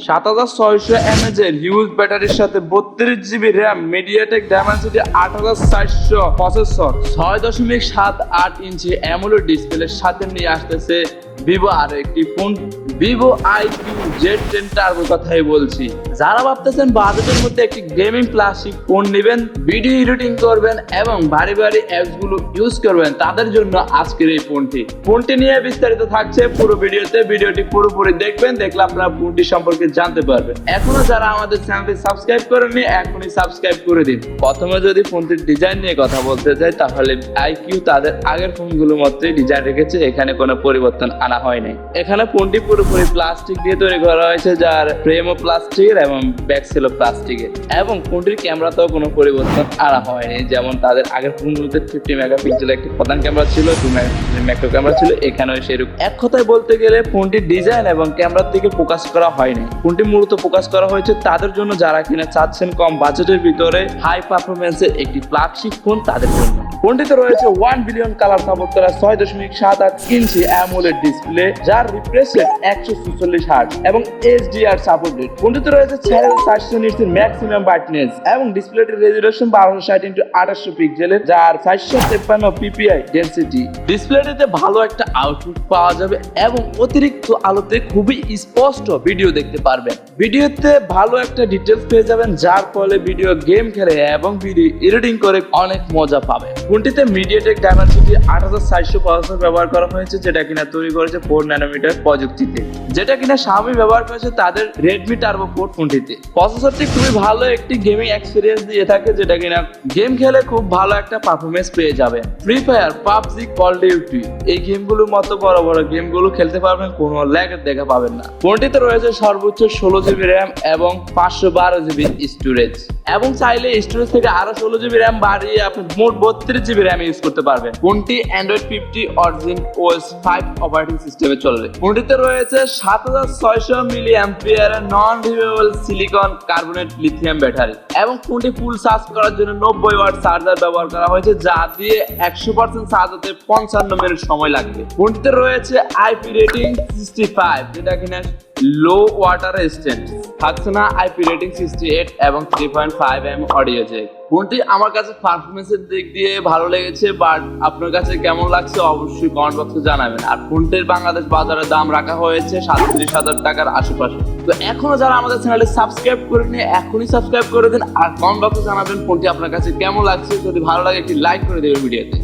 7600 mAh huge ব্যাটারির সাথে 32GB RAM, MediaTek Dimensity 8400 processor, 6.78 ইঞ্চি AMOLED ডিসপ্লের সাথে নিয়ে আসতেছে ভিভো আর একটি ফোন, ভিভো আইকিউ Z10 টার্বোর কথাই বলছি। যারা ভাবতেছেন বাজেটের মধ্যে একটি গেমিং প্লাস্টিক ফোন নেবেন, ভিডিও এডিটিং করবেন এবং ভারী ভারী অ্যাপস গুলো ইউজ করবেন, তাদের জন্য আজকের এই ফোনটি নিয়ে বিস্তারিত থাকছে পুরো ভিডিওতে। ভিডিওটি পুরোপুরি দেখবেন, দেখলে আপনারা ফোনটি সম্পর্কে জানতে পারবেন। এখনো যারা আমাদের চ্যানেলটি সাবস্ক্রাইব করেননি, এখনই সাবস্ক্রাইব করে দিন। প্রথমে যদি ফোনটির ডিজাইন নিয়ে কথা বলতে চাই, তাহলে আইকিউ তাদের আগের ফোনগুলোর মতোই ডিজাইন রেখেছে, এখানে কোনো পরিবর্তন আনা হয়নি। এখানে ফোনটি পুরোপুরি প্লাস্টিক দিয়ে তৈরি করা হয়েছে, যার ফ্রেমও প্লাস্টিকের এবং ব্যাকসেলও প্লাস্টিকের, এবং ফোনটির ক্যামেরাতেও কোনো পরিবর্তন আনা হয়নি। যেমন তাদের আগের ফোনগুলোতে 50 মেগাপিক্সেল একটি প্রধান ক্যামেরা ছিল, 2 মেগাপিক্সেল ম্যাক্রো ক্যামেরা ছিল, এখানেও সেরকম। এক কথায় বলতে গেলে ফোনটির ডিজাইন এবং ক্যামেরার দিকে ফোকাস করা হয়নি। ফোনটি মূলত ফোকাস করা হয়েছে তাদের জন্য যারা কিনা চাচ্ছেন কম বাজেটের ভিতরে হাই পারফরমেন্সের একটি ফ্ল্যাগশিপ ফোন, তাদের জন্য। ফোনটিতে রয়েছে 1 বিলিয়ন কালার সাপোর্ট করা 6.78 ইঞ্চি অ্যামোলেড ডিসপ্লে, যার রিফ্রেশ রেট 144 হার্টজ এবং HDR সাপোর্টেড। ফোনটিতে রয়েছে 6400 নিটসের ম্যাক্সিমাম ব্রাইটনেস এবং ডিসপ্লেটির রেজোলিউশন 1260x2800 পিক্সেলের, যার 453 ppi ডেনসিটি। ডিসপ্লেটিতে ভালো একটা আউটপুট পাওয়া যাবে এবং অতিরিক্ত আলোতে খুবই স্পষ্ট ভিডিও দেখতে পারবেন। ভিডিওতে ভালো একটা ডিটেলস পেয়ে যাবেন, যার ফলে ভিডিও গেম খেলে এবং ভিডিও এডিটিং করে অনেক মজা পাবেন। ফোনটিতে মিডিয়াটেক ডায়মেনসিটি 8400 প্রসেসর ব্যবহার করা হয়েছে, যেটা কিনা তৈরি করেছে 4 ন্যানোমিটার প্রযুক্তিতে, যেটা কিনা Xiaomi ব্যবহার করেছে তাদের Redmi Turbo 4 ফোনটিতে। প্রসেসরটি খুবই ভালো একটি গেমিং এক্সপেরিয়েন্স দিয়ে থাকে, যেটা কিনা গেম খেলে খুব ভালো একটা পারফরমেন্স পেয়ে যাবেন। Free fire, PUBG, call duty এই গেমগুলোর মতো বড় বড় গেমগুলো খেলতে পারবেন, কোনো ল্যাগের দেখা পাবেন না। ফোনটিতে রয়েছে সর্বোচ্চ 16GB র্যাম এবং 512GB স্টোরেজ, এবং চাইলে স্টোরেজ থেকে আরো 16GB র্যাম বাড়িয়ে আপনি মোট 32GB র্যাম ইউজ করতে পারবেন। ফোনটি Android 50 Origin OS 5 অপারেটিং সিস্টেমে চলবে। ফোনটিতে রয়েছে 7600 mAh non removable silicon carbonate lithium battery, এবং ফোনটি ফুল চার্জ করার জন্য 90 ওয়াট চার্জার ব্যবহার করা হয়েছে, যা দিয়ে 100% চার্জ হতে 55 মিনিট সময় লাগবে। ফোনটিতে রয়েছে IP রেটিং 65, যেটা কিনা লো ওয়াটার রেজিস্ট্যান্ট, থাকছে না IP রেটিং 68 এবং 3.5mm অডিও জ্যাক। ফোনটি আমার কাছে পারফরমেন্সের দিক দিয়ে ভালো লেগেছে, বাট আপনার কাছে কেমন লাগছে অবশ্যই কমেন্ট বক্সে জানাবেন। আর ফোনটির বাংলাদেশ বাজারে দাম রাখা হয়েছে 37,000 টাকার আশেপাশে। তো এখনো যারা আমাদের চ্যানেলে সাবস্ক্রাইব করেনি, এখনই সাবস্ক্রাইব করে দিন আর কমেন্ট বক্সে জানাবেন ফোনটি আপনার কাছে কেমন লাগছে। যদি ভালো লাগে একটি লাইক করে দেবেন ভিডিওতে।